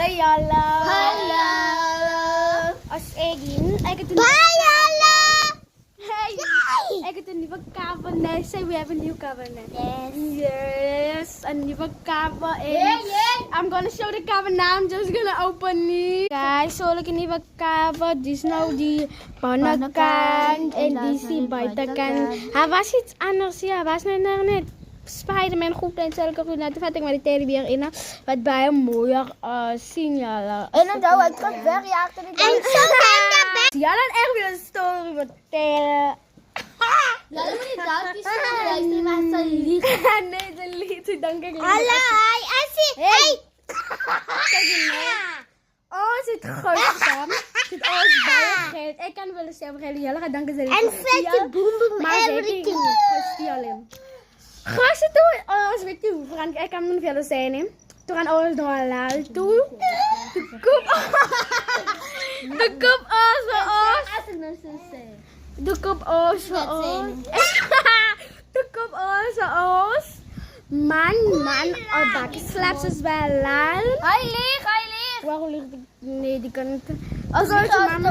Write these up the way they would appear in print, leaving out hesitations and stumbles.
Hi, hallo. Hallo. As ek het Hey, ek het 'n nuwe cabinet. Say we have a new cabinet. Yes, a new cabinet. I'm gonna show the cabinet. I'm just gonna open it. Guys, so like 'n nuwe cabinet. Dis nou die binnekant en dis die buitekant. Hij was iets anders, ja. Was net Spider-Man goed en zulke goed. Nou, toen vat ik maar die teddybeer in. Wat bij hem mooier zien, ja. En dan hou het terug weg, ja, achter die deur. En zo Ja, dan echt weer een story vertellen. Ja, dan moet je duimpjes luisteren, maar het zal lief. Nee, ze liet, dank ik. Hallo, hey. Oh, zit groot zit alles bij geld. Ik kan wel eens zeggen, jullie gaan danken ze. En vette boem maar everything. Ga ze toe, alles weet je, Frank, ik kan nog veel zijn, hè. Toen gaan alles door laat toe. De kop als De kop als De kop als Man, oh, dat slaap is wel laat. Hij ligt. Waarom ligt ik? Nee, die kan niet. Oh, zo is mama.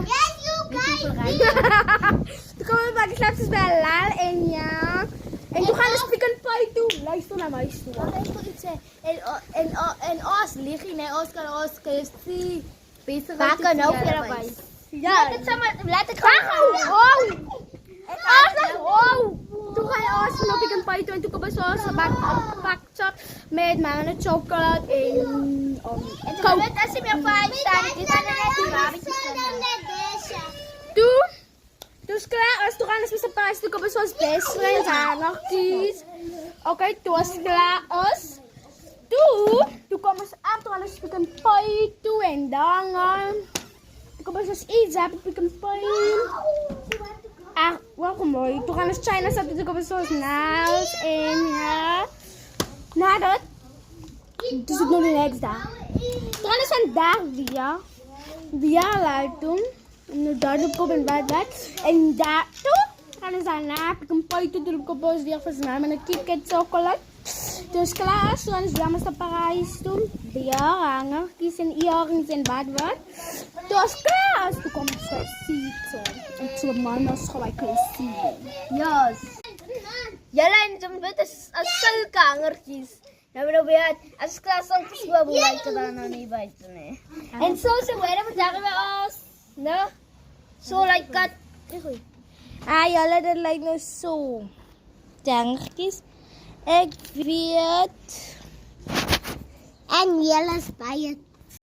Toen komen we bij de slaap is wel laat en ja. En toen gaan we spieken pie toe. Luister naar mij toe. Wacht even iets zeggen. En Os ligt hier, nee, Os kan KFC. Beter Waar kan ook weer bij. Ja. Laat het gaan. Oh! Toen ga je als nog een pie toe en toen komen we zoals gepakt met mijn chocolade en En toen met als je meer fijn staat, dit zijn net die babetjes. Toen is klaar, als toen gaan we met z'n paas, toen komen we zoals best friends aan nog kies. Oké, toen was klaar als. Toen komen ze aan, toen gaan we spieken pie toe en dan toen komen we zoals iets aan, spieken pie. Ah, waarom mooi. Toen gaan we China zetten, toen komen we zoals nails en ja. Na dat. Dus ik nog de next dag. Toen gaan we vandaag via laat doen. En daar doe ik op en bed. En daar toe gaan we daarna heb ik een pie toe op ons weer versnellen met een KitKat chocolade. Dus klaar, zo gaan we jammer naar Parijs doen. Ja, hangen, kiezen earrings en wat. Dus klaar, toen komen we zo zitten. En toen mannen gelijk kunnen zien. Yes. Jullie zijn met een sulkangertjes. Nou, maar weer als klas ook te zwaar buiten dan nog niet buiten, nee. En zo zijn we daar weer als, no? Zo like dat. Ah, jullie, dat lijkt nou zo. Dankjes. Ik weet. En jullie is bij het